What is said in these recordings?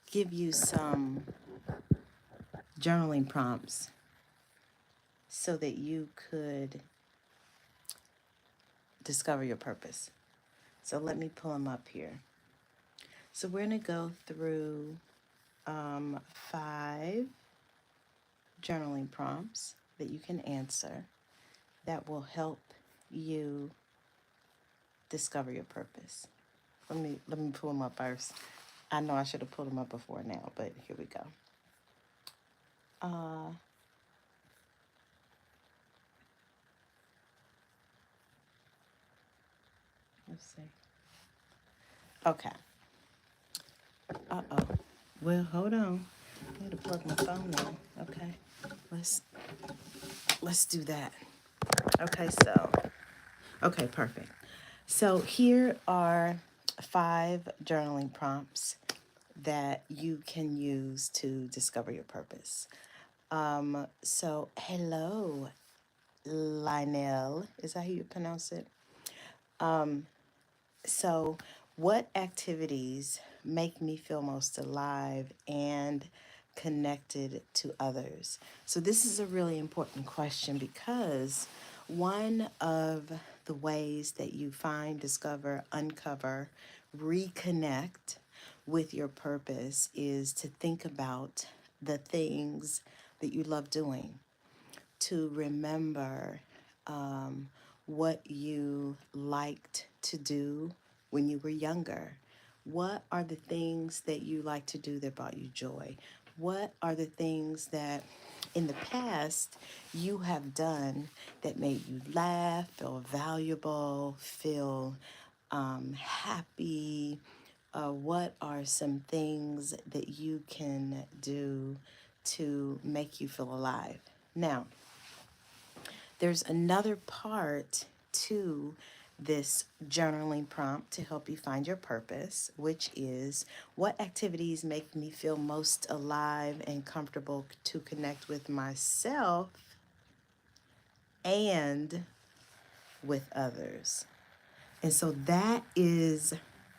give you some journaling prompts so that you could discover your purpose. So let me pull them up here. So we're going to go through 5 journaling prompts that you can answer that will help you discover your purpose. Let me pull them up first. I know I should have pulled them up before now, but here we go. Uh, let's see. Okay. Uh-oh. Well, hold on. I had to plug my phone in. Okay. Let's do that. Okay, perfect. So here are 5 journaling prompts that you can use to discover your purpose. So hello, Lionel. Is that how you pronounce it? So, what activities make me feel most alive and connected to others? So, this is a really important question because one of the ways that you find, discover, uncover, reconnect with your purpose is to think about the things that you love doing, to remember what you liked to do when you were younger. What are the things that you like to do that brought you joy? What are the things that in the past you have done that made you laugh, feel valuable, feel happy? What are some things that you can do to make you feel alive? Now, there's another part to this journaling prompt to help you find your purpose, which is what activities make me feel most alive and comfortable to connect with myself and with others. And so that is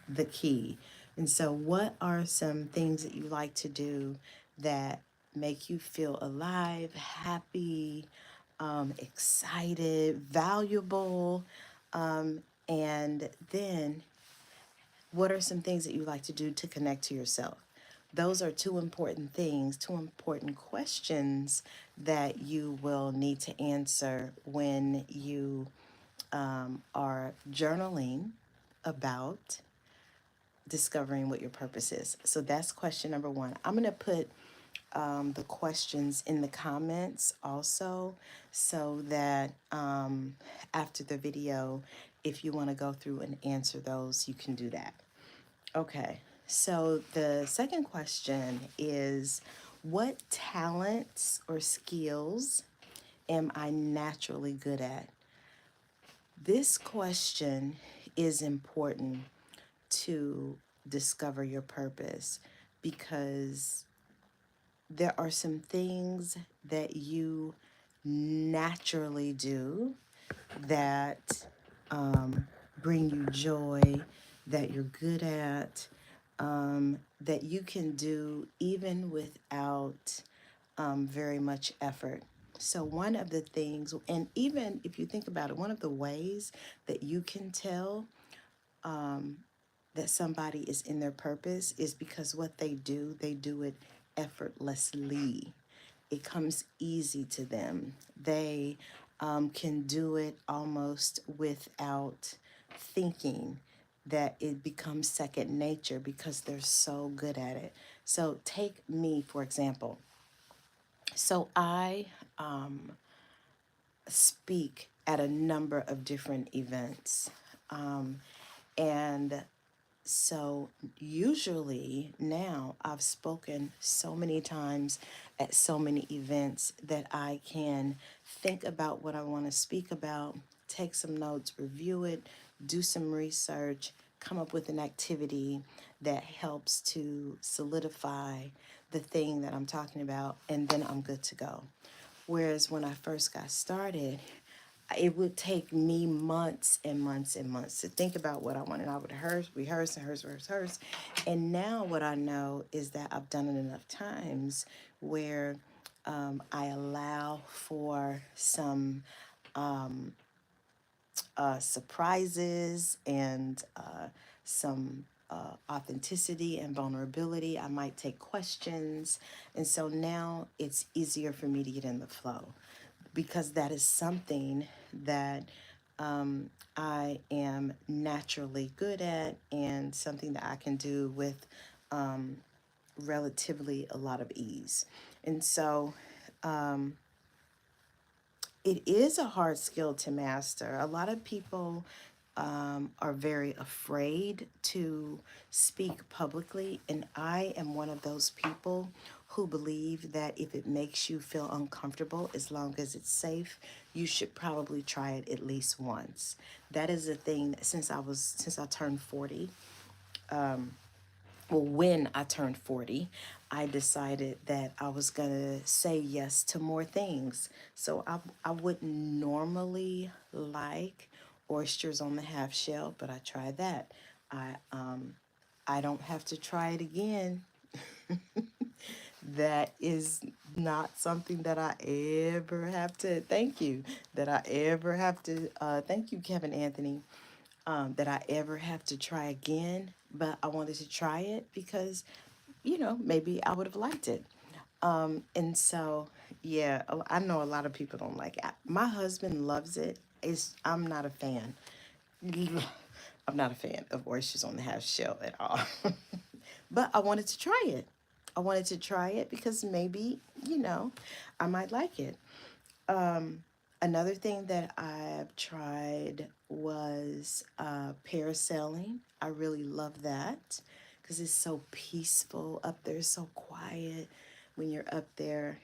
the key. And so, what are some things that you like to do that make you feel alive, happy, excited, valuable? And then, what are some things that you like to do to connect to yourself? Those are 2 important things, 2 important questions that you will need to answer when you are journaling about discovering what your purpose is. So that's question number 1. I'm going to put the questions in the comments also so that after the video, if you want to go through and answer those, you can do that. Okay, so the second question is, what talents or skills am I naturally good at? This question is important to discover your purpose because there are some things that you naturally do that bring you joy, that you're good at, that you can do even without very much effort. So, one of the things, and even if you think about it, one of the ways that you can tell that somebody is in their purpose is because what they do it effortlessly. It comes easy to them. They can do it almost without thinking, that it becomes second nature because they're so good at it. So, take me, for example. So, I speak at a number of different events. And so usually now I've spoken so many times at so many events that I can think about what I want to speak about, take some notes, review it, do some research, come up with an activity that helps to solidify the thing that I'm talking about, and then I'm good to go. Whereas when I first got started, it would take me months and months and months to think about what I wanted. I would rehearse and rehearse. And now what I know is that I've done it enough times where I allow for some surprises and some authenticity and vulnerability. I might take questions. And so now it's easier for me to get in the flow because that is something that I am naturally good at and something that I can do with relatively a lot of ease. And so it is a hard skill to master. A lot of people are very afraid to speak publicly, and I am one of those people who believe that if it makes you feel uncomfortable, as long as it's safe, you should probably try it at least once. That is a thing that since I turned 40, well, when I turned 40, I decided that I was going to say yes to more things. So I wouldn't normally like oysters on the half shell, but I tried that. I don't have to try it again. That is not something that I ever have to, thank you, that I ever have to, thank you, Kevin Anthony, that I ever have to try again. But I wanted to try it because, maybe I would have liked it. And so, yeah, I know a lot of people don't like it. My husband loves it. I'm not a fan. I'm not a fan of oysters on the half shell at all. But I wanted to try it. I wanted to try it because maybe, I might like it. Another thing that I've tried was parasailing. I really love that because it's so peaceful up there, so quiet when you're up there.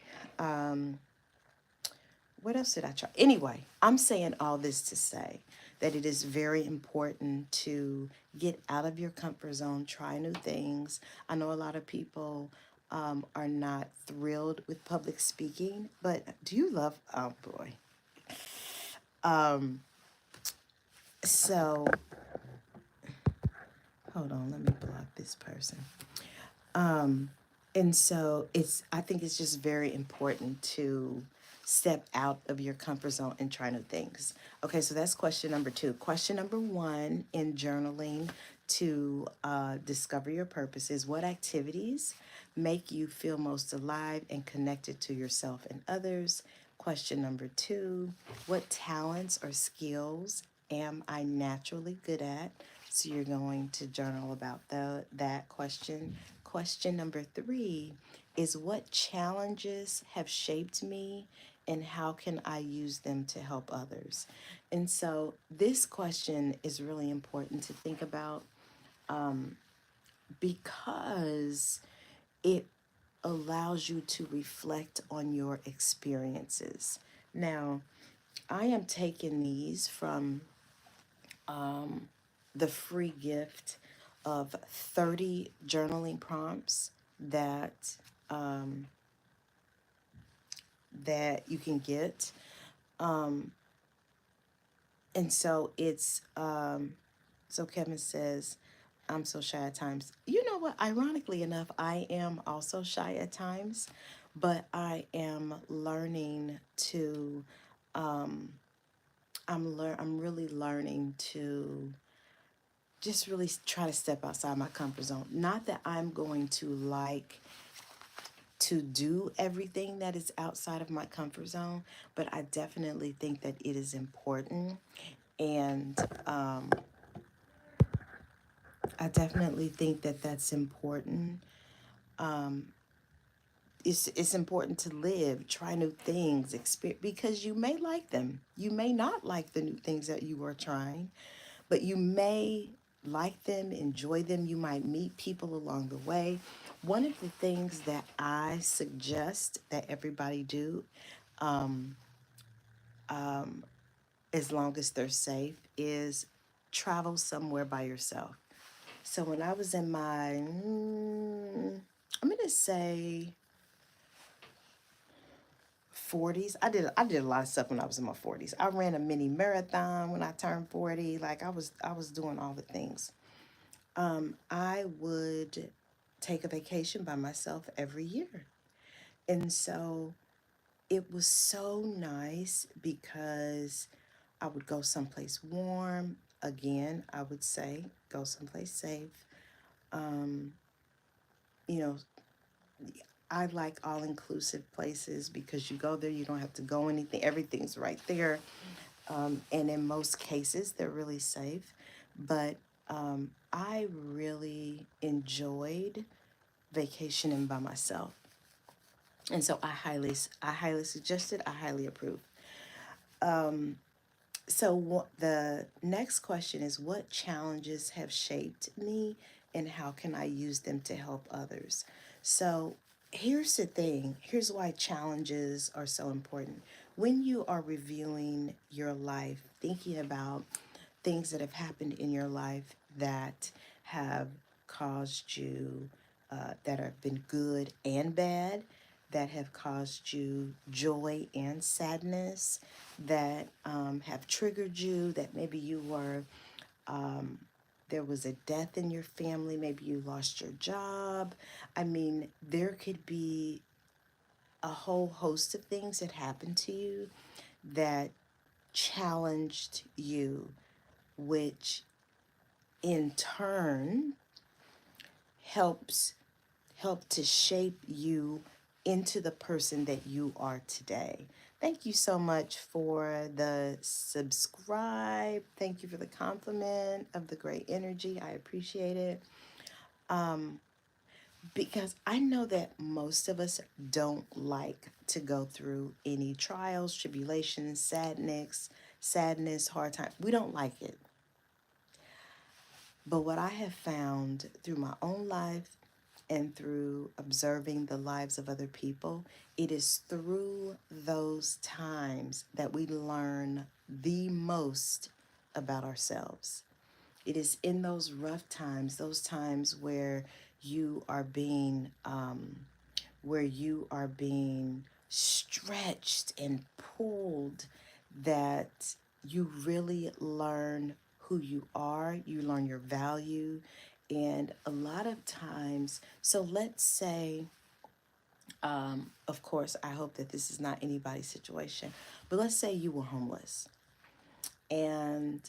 What else did I try? Anyway, I'm saying all this to say that it is very important to get out of your comfort zone, try new things. I know a lot of people are not thrilled with public speaking, but do you love, oh boy. So, hold on, let me block this person. And so I think it's just very important to step out of your comfort zone and try new things. Okay, so that's question number two. Question number one in journaling to discover your purpose is what activities make you feel most alive and connected to yourself and others? Question number two, what talents or skills am I naturally good at? So you're going to journal about that question. Question number three is what challenges have shaped me and how can I use them to help others? And so this question is really important to think about because it allows you to reflect on your experiences. Now, I am taking these from the free gift of 30 journaling prompts that you can get. And so so Kevin says, I'm so shy at times. You know what? Ironically enough, I am also shy at times, but I am learning to I'm really learning to just really try to step outside my comfort zone. Not that I'm going to like to do everything that is outside of my comfort zone, but I definitely think that it is important. And I definitely think that that's important. It's important to live, try new things, because you may like them. You may not like the new things that you are trying, but you may like them, enjoy them. You might meet people along the way. One of the things that I suggest that everybody do, as long as they're safe, is travel somewhere by yourself. So when I was in my, I'm going to say 40s. I did a lot of stuff when I was in my 40s. I ran a mini marathon when I turned 40. Like I was doing all the things. I would take a vacation by myself every year. And so it was so nice because I would go someplace warm. Again, I would say go someplace safe. Um, you know, I like all inclusive places because you go there, you don't have to go anything, everything's right there. And in most cases, they're really safe. But I really enjoyed vacationing by myself. And so I highly suggest it. I highly approve. So the next question is, what challenges have shaped me and how can I use them to help others? So here's the thing. Here's why challenges are so important. When you are reviewing your life, thinking about things that have happened in your life that have caused you, that have been good and bad, that have caused you joy and sadness, that have triggered you, that maybe you were, there was a death in your family, maybe you lost your job. I mean, there could be a whole host of things that happened to you that challenged you, which in turn helps help to shape you into the person that you are today. Thank you so much for the subscribe. Thank you for the compliment of the great energy. I appreciate it. Because I know that most of us don't like to go through any trials, tribulations, sadness, hard time. We don't like it. But what I have found through my own life and through observing the lives of other people, it is through those times that we learn the most about ourselves. It is in those rough times, those times where you are being stretched and pulled, that you really learn who you are, you learn your value. And a lot of times, so let's say, of course, I hope that this is not anybody's situation, but let's say you were homeless. And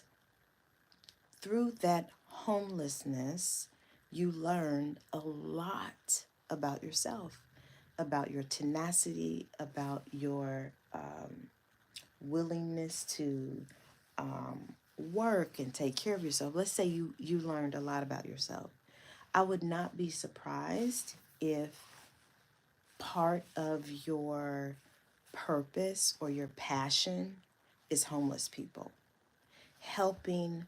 through that homelessness, you learned a lot about yourself, about your tenacity, about your willingness to work and take care of yourself. Let's say you learned a lot about yourself. I would not be surprised if part of your purpose or your passion is homeless people, helping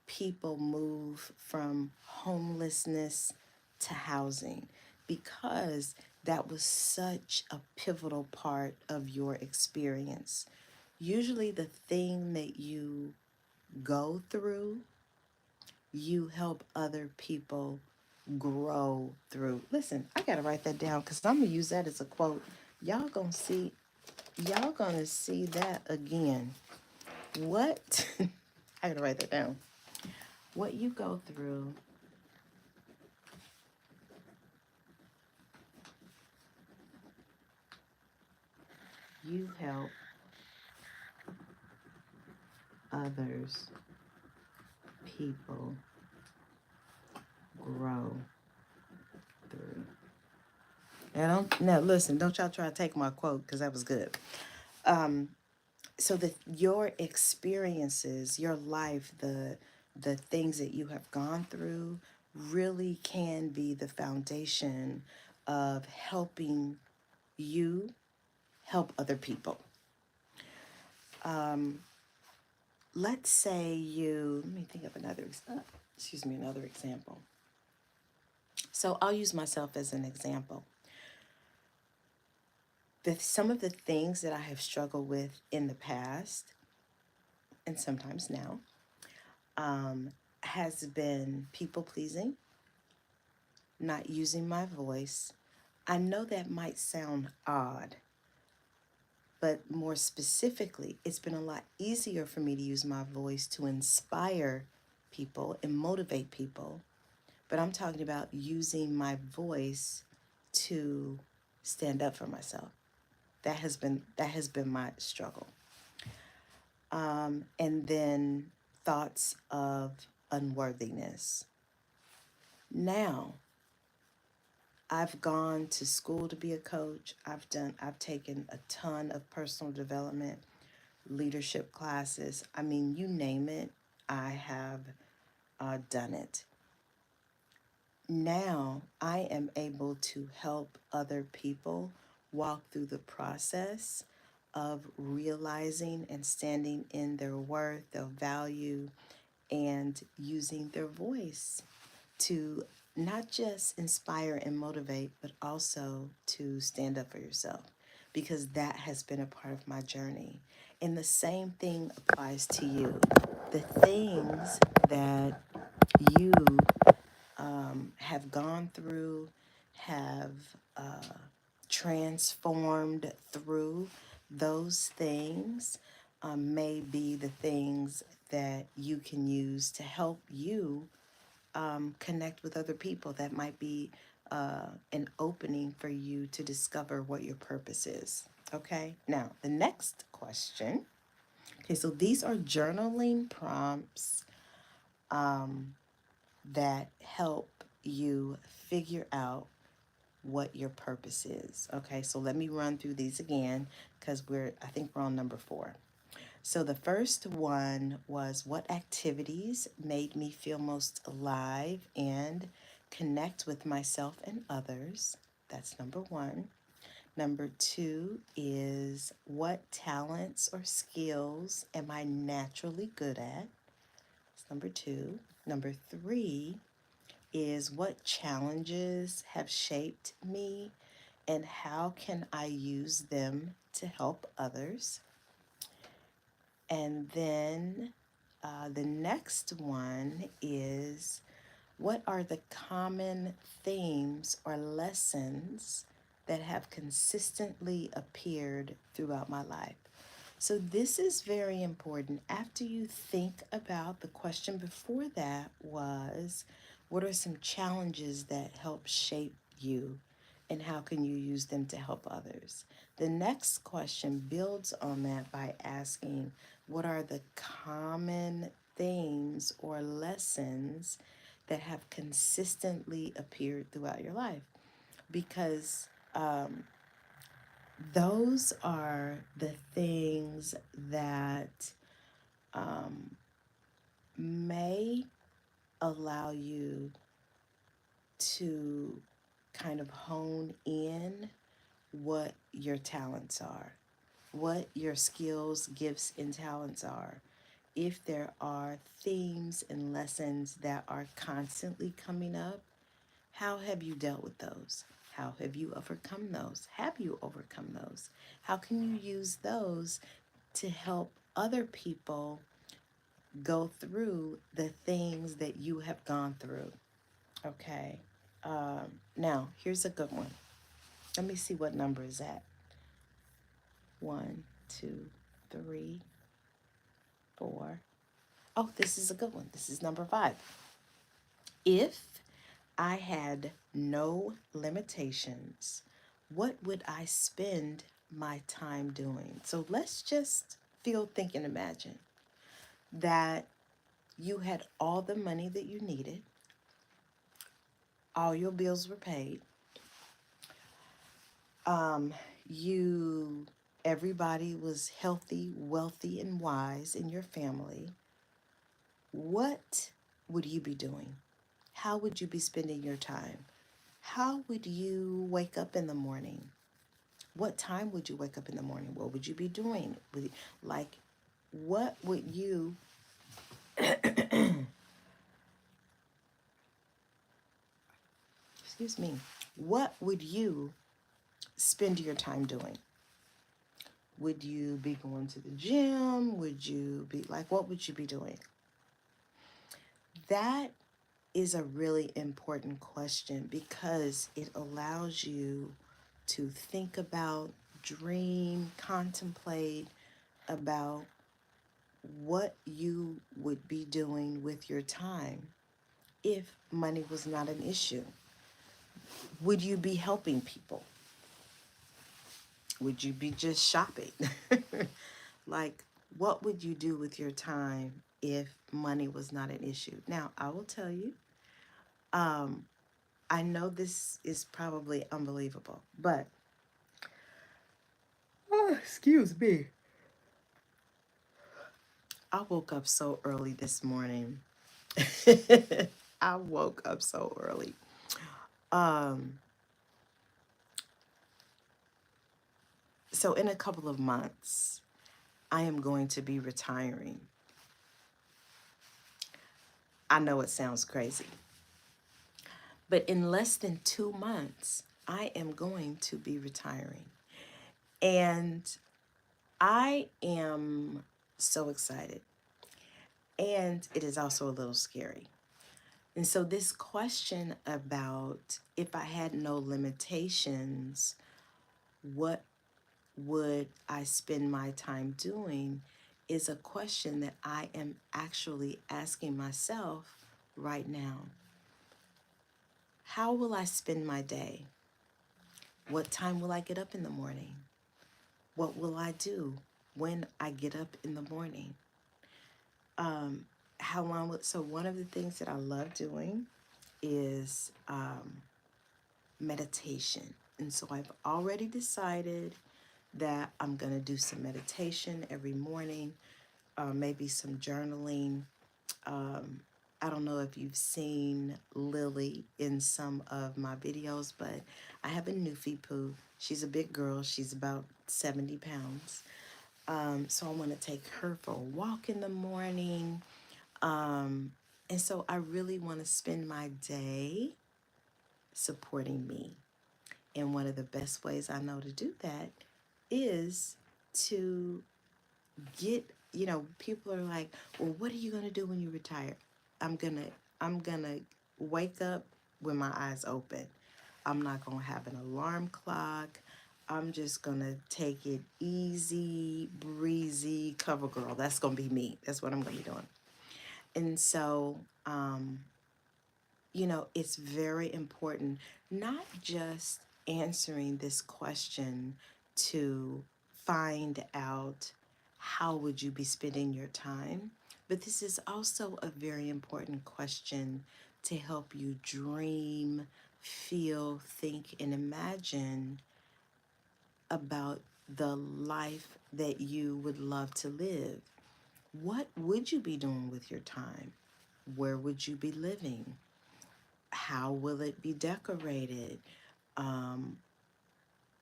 people move from homelessness to housing, because that was such a pivotal part of your experience. Usually, the thing that you go through, you help other people grow through. Listen, I gotta write that down because I'm gonna use that as a quote. Y'all gonna see, y'all gonna see that again. What? I gotta write that down. What you go through, you help others, people grow through. Now listen, don't y'all try to take my quote because that was good. So that your experiences, your life, the things that you have gone through really can be the foundation of helping you help other people. Let's say let me think of another example. So I'll use myself as an example. Some of the things that I have struggled with in the past, and sometimes now, has been people pleasing, not using my voice. I know that might sound odd, But more specifically, it's been a lot easier for me to use my voice to inspire people and motivate people. But I'm talking about using my voice to stand up for myself. That has been my struggle. And then thoughts of unworthiness. Now, I've gone to school to be a coach. I've taken a ton of personal development, leadership classes. I mean, you name it, I have done it. Now I am able to help other people walk through the process of realizing and standing in their worth, their value, and using their voice to not just inspire and motivate, but also to stand up for yourself, because that has been a part of my journey. And the same thing applies to you. The things that you have gone through, have transformed through, those things may be the things that you can use to help you connect with other people. That might be an opening for you to discover what your purpose is. Okay, now the next question. Okay, so these are journaling prompts that help you figure out what your purpose is. Okay, so let me run through these again because I think we're on number 4. So the first one was, what activities made me feel most alive and connect with myself and others? That's number 1. Number 2 is, what talents or skills am I naturally good at? That's number 2. Number 3 is, what challenges have shaped me and how can I use them to help others? And then the next one is, what are the common themes or lessons that have consistently appeared throughout my life? So this is very important. After you think about, the question before that was, what are some challenges that help shape you and how can you use them to help others? The next question builds on that by asking, what are the common themes or lessons that have consistently appeared throughout your life? Because those are the things that may allow you to kind of hone in what your talents are, what your skills, gifts, and talents are. If there are themes and lessons that are constantly coming up, how have you dealt with those? How have you overcome those? Have you overcome those? How can you use those to help other people go through the things that you have gone through? Okay. Now, here's a good one. Let me see what number is that. 1, 2, 3, 4. Oh, this is a good one. This is number 5. If I had no limitations, what would I spend my time doing? So let's just think, and imagine that you had all the money that you needed, all your bills were paid, you everybody was healthy, wealthy, and wise in your family. What would you be doing? How would you be spending your time? How would you wake up in the morning? What time would you wake up in the morning? What would you be doing? Like, what would you, excuse me, what would you spend your time doing? Would you be going to the gym? Would you be like, what would you be doing? That is a really important question because it allows you to think about, dream, contemplate about what you would be doing with your time if money was not an issue. Would you be helping people? Would you be just shopping? Like, what would you do with your time if money was not an issue? Now, I will tell you, um, I know this is probably unbelievable, but excuse me. I woke up so early this morning. I woke up so early. Um, so in a couple of months, I am going to be retiring. I know it sounds crazy, but in less than 2 months, I am going to be retiring. And I am so excited. And it is also a little scary. And so, this question about if I had no limitations, what would I spend my time doing is a question that I am actually asking myself right now. How will I spend my day? What time will I get up in the morning? What will I do when I get up in the morning? Um, how long will, so one of the things that I love doing is meditation. And so I've already decided that I'm going to do some meditation every morning, maybe some journaling. Um, I don't know if you've seen Lily in some of my videos, but I have a Newfie Poo. She's a big girl. She's about 70 pounds. So I want to take her for a walk in the morning. And so I really want to spend my day supporting me. And one of the best ways I know to do that is to get, people are like, well, what are you going to do when you retire? I'm going to wake up with my eyes open. I'm not going to have an alarm clock. I'm just going to take it easy, breezy, cover girl. That's going to be me. That's what I'm going to be doing. And so, it's very important not just answering this question to find out how would you be spending your time, but this is also a very important question to help you dream, feel, think, and imagine about the life that you would love to live. What would you be doing with your time? Where would you be living? How will it be decorated? Um,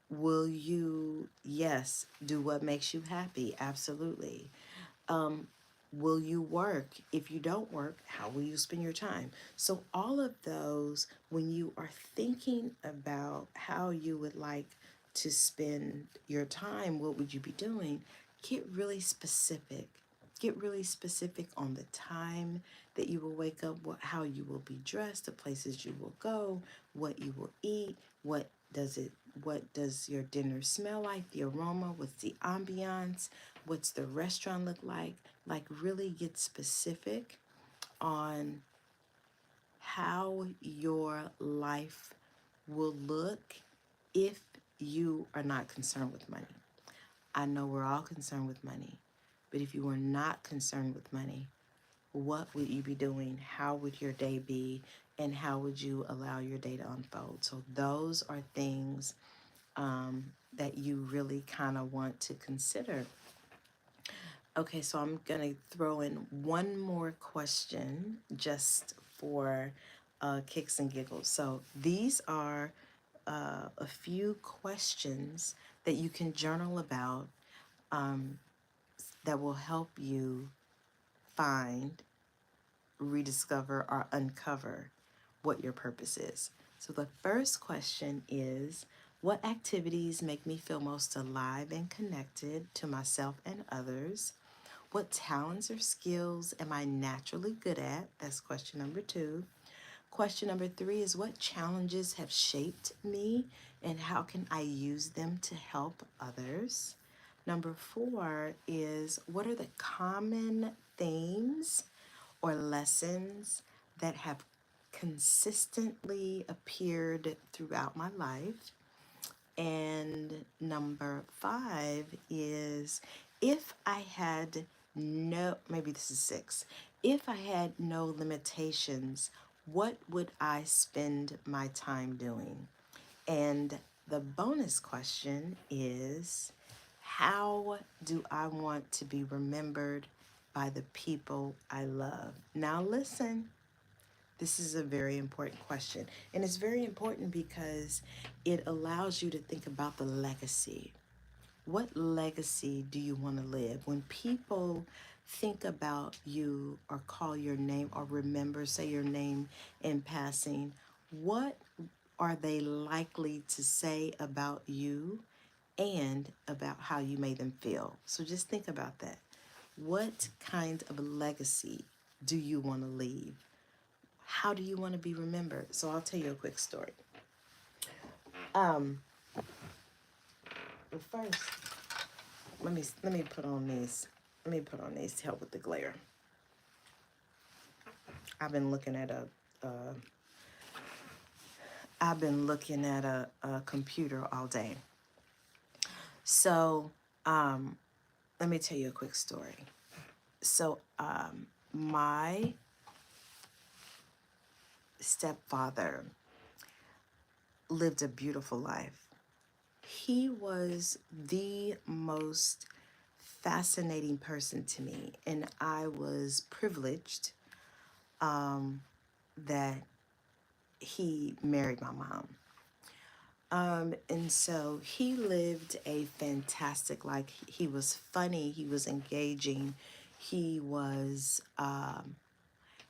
will you, yes, do what makes you happy? Absolutely. Um, will you work? If you don't work, how will you spend your time? So, all of those, when you are thinking about how you would like to spend your time, what would you be doing? Get really specific. Get really specific on the time that you will wake up, how you will be dressed, the places you will go, what you will eat, what does your dinner smell like, the aroma, what's the ambiance, what's the restaurant look like? Like, really get specific on how your life will look if you are not concerned with money. I know we're all concerned with money, but if you were not concerned with money, what would you be doing? How would your day be? And how would you allow your day to unfold? So those are things that you really kind of want to consider. Okay, so I'm going to throw in one more question just for kicks and giggles. So these are a few questions that you can journal about that will help you find, rediscover, or uncover what your purpose is. So the first question is, what activities make me feel most alive and connected to myself and others? What talents or skills am I naturally good at? That's question number two. Question number 3 is, what challenges have shaped me and how can I use them to help others? Number 4 is, what are the common themes or lessons that have consistently appeared throughout my life? And number 5 is, if I had no, maybe this is 6, if I had no limitations, what would I spend my time doing? And the bonus question is, how do I want to be remembered by the people I love? Now, listen, this is a very important question. And it's very important because it allows you to think about the legacy. What legacy do you want to live? When people think about you or call your name or remember, say your name in passing, what are they likely to say about you and about how you made them feel? So just think about that. What kind of legacy do you want to leave? How do you want to be remembered? So I'll tell you a quick story. Um, but first, let me put on these. Let me put on these to help with the glare. I've been looking at uh, a computer all day. So let me tell you a quick story. So my stepfather lived a beautiful life. He was the most fascinating person to me, and I was privileged that he married my mom. And so he lived a fantastic life. He was funny. He was engaging. He was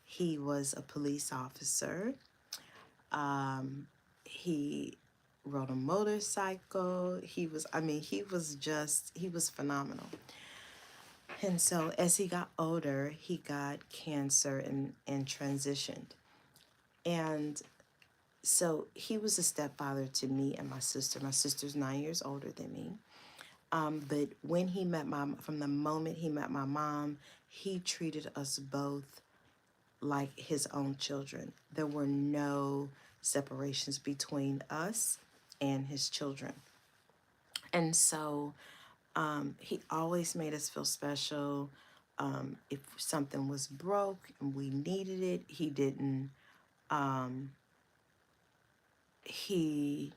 he was a police officer. He rode a motorcycle. He was phenomenal. And so as he got older, he got cancer and transitioned. And so he was a stepfather to me and my sister. My sister's 9 years older than me. But when he met from the moment he met my mom, he treated us both like his own children. There were no separations between us and his children. And so he always made us feel special. If something was broke and we needed it, he didn't. He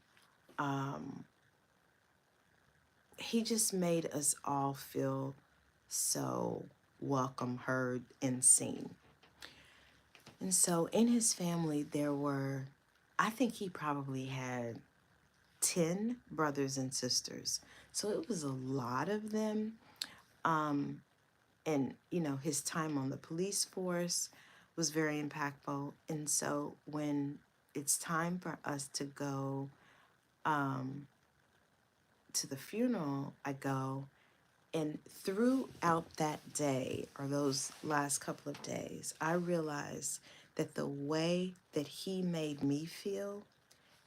he just made us all feel so welcome, heard, and seen. And so in his family, there were, I think he probably had 10 brothers and sisters. So it was a lot of them. And, you know, his time on the police force was very impactful. And so when it's time for us to go to the funeral, I go. And throughout that day, or those last couple of days, I realized that the way that he made me feel,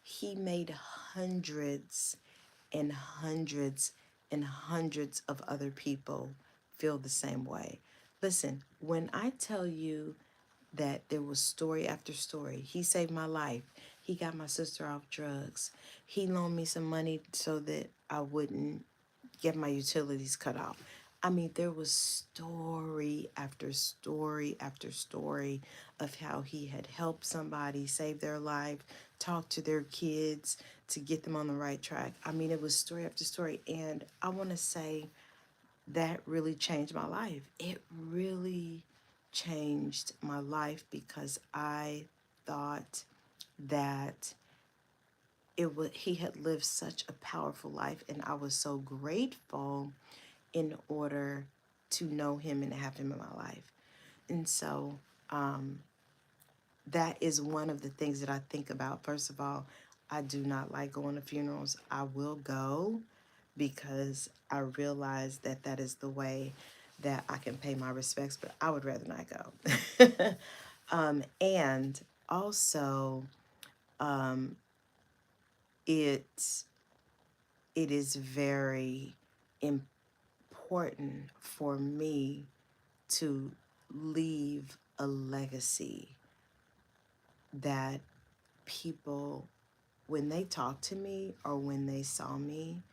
he made hundreds and hundreds and hundreds of other people feel the same way. Listen, when I tell you that there was story after story, he saved my life. He got my sister off drugs. He loaned me some money so that I wouldn't get my utilities cut off. I mean, there was story after story after story of how he had helped somebody save their life, talk to their kids to get them on the right track. I mean, it was story after story. And I want to say that really changed my life. It really changed my life because I thought that he had lived such a powerful life, and I was so grateful in order to know him and have him in my life. And so that is one of the things that I think about. First of all, I do not like going to funerals. I will go because I realize that that is the way that I can pay my respects, but I would rather not go. And also, it it is very important for me to leave a legacy that people, when they talk to me or when they saw me,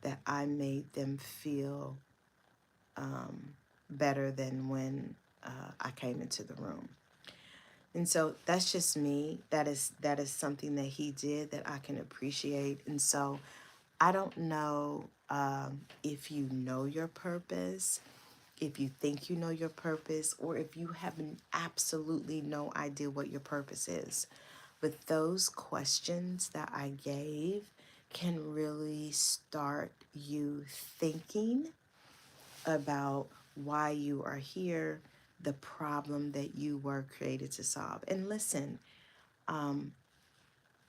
that I made them feel better than when I came into the room. And so that's just me. That is something that he did that I can appreciate. And so I don't know if you know your purpose, if you think you know your purpose, or if you have absolutely no idea what your purpose is. But those questions that I gave can really start you thinking about why you are here, the problem that you were created to solve. And listen,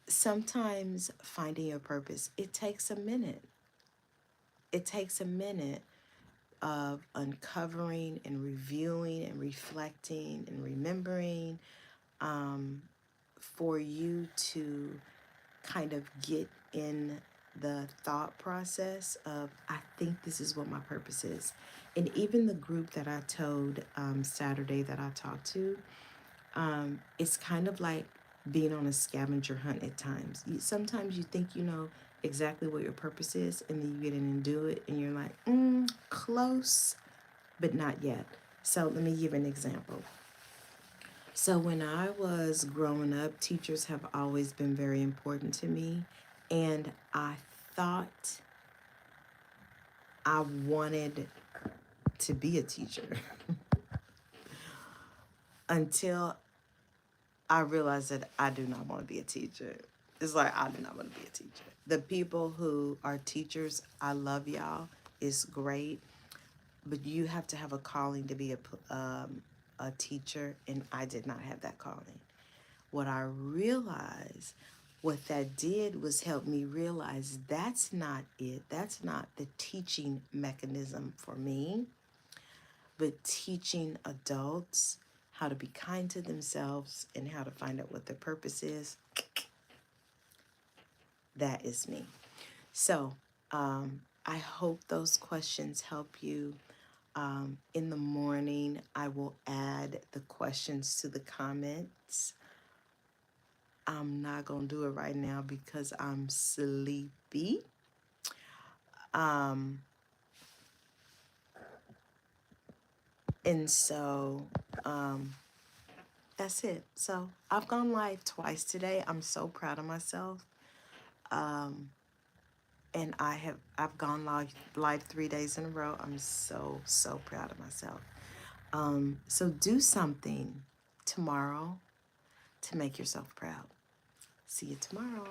sometimes finding your purpose, it takes a minute. It takes a minute of uncovering and reviewing and reflecting and remembering, for you to kind of get in the thought process of, I think this is what my purpose is. And even the group that I told Saturday that I talked to, it's kind of like being on a scavenger hunt at times. Sometimes you think you know exactly what your purpose is, and then you get in and do it, and you're like, close, but not yet. So let me give an example. So when I was growing up, teachers have always been very important to me, and I thought I wanted to be a teacher until I realized that I do not want to be a teacher. It's like, I do not want to be a teacher. The people who are teachers, I love y'all. It's great, but you have to have a calling to be a teacher, and I did not have that calling. What I realized, what that did was help me realize that's not it. That's not the teaching mechanism for me, but teaching adults how to be kind to themselves and how to find out what their purpose is, that is me. So I hope those questions help you. In the morning, I will add the questions to the comments. I'm not going to do it right now because I'm sleepy. Um, and so that's it. So I've gone live twice today. I'm so proud of myself. And I've gone live 3 days in a row. I'm so proud of myself. So do something tomorrow to make yourself proud. See you tomorrow.